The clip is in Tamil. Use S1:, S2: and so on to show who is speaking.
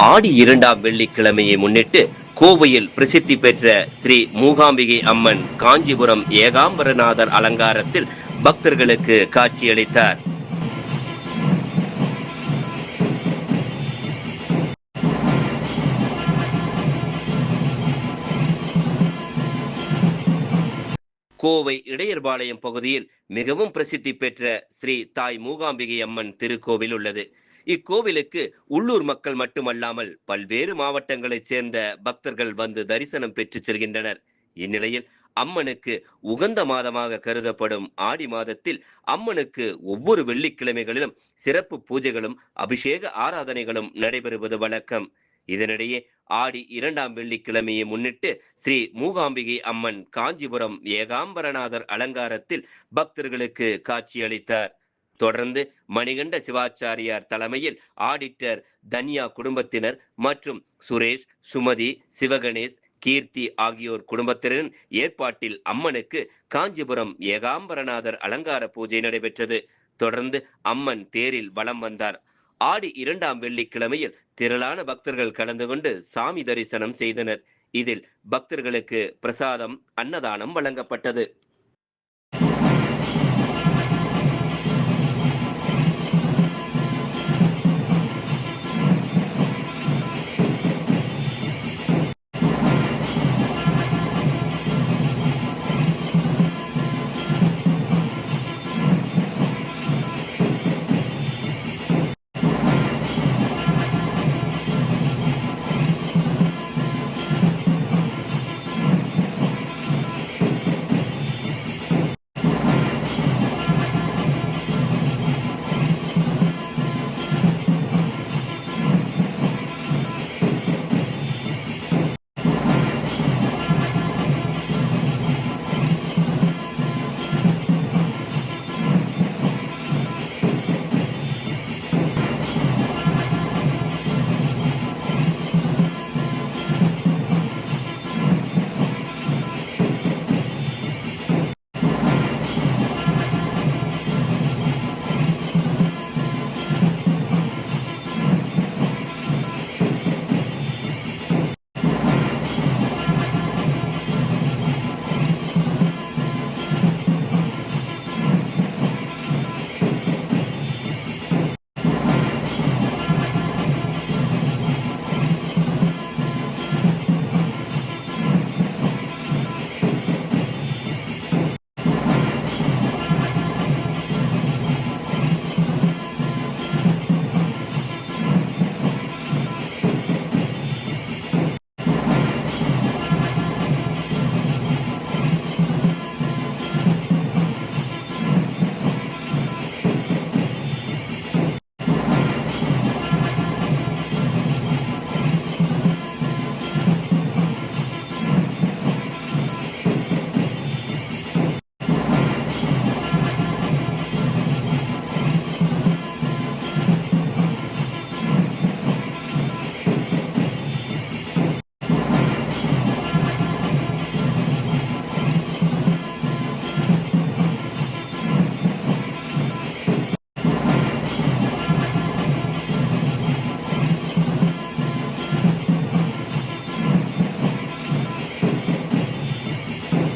S1: ஆடி 2ஆம் வெள்ளிக்கிழமையை முன்னிட்டு கோவையில் பிரசித்தி பெற்ற ஸ்ரீ மூகாம்பிகை அம்மன் காஞ்சிபுரம் ஏகாம்பரநாதர் அலங்காரத்தில் பக்தர்களுக்கு காட்சியளித்தார். கோவை இடையர்பாளையம் பகுதியில் மிகவும் பிரசித்தி பெற்ற ஸ்ரீ தாய் மூகாம்பிகை அம்மன் திருக்கோவில் உள்ளது. இக்கோவிலுக்கு உள்ளூர் மக்கள் மட்டுமல்லாமல் பல்வேறு மாவட்டங்களைச் சேர்ந்த பக்தர்கள் வந்து தரிசனம் பெற்று செல்கின்றனர். இந்நிலையில் அம்மனுக்கு உகந்த மாதமாக கருதப்படும் ஆடி மாதத்தில் அம்மனுக்கு ஒவ்வொரு வெள்ளிக்கிழமைகளிலும் சிறப்பு பூஜைகளும் அபிஷேக ஆராதனைகளும் நடைபெறுவது வழக்கம். இதனிடையே ஆடி 2ஆம் வெள்ளிக்கிழமையை முன்னிட்டு ஸ்ரீ மூகாம்பிகை அம்மன் காஞ்சிபுரம் ஏகாம்பரநாதர் அலங்காரத்தில் பக்தர்களுக்கு காட்சியளித்தார். தொடர்ந்து மணிகண்ட சிவாச்சாரியார் தலைமையில் ஆடிட்டர் தன்யா குடும்பத்தினர் மற்றும் சுரேஷ், சுமதி, சிவகணேஷ், கீர்த்தி ஆகியோர் குடும்பத்தினரின் ஏற்பாட்டில் அம்மனுக்கு காஞ்சிபுரம் ஏகாம்பரநாதர் அலங்கார பூஜை நடைபெற்றது. தொடர்ந்து அம்மன் தேரில் வலம் வந்தார். ஆடி 2ஆம் வெள்ளிக்கிழமையில் திரளான பக்தர்கள் கலந்து கொண்டு சாமி தரிசனம் செய்தனர். இதில் பக்தர்களுக்கு பிரசாதம், அன்னதானம் வழங்கப்பட்டது.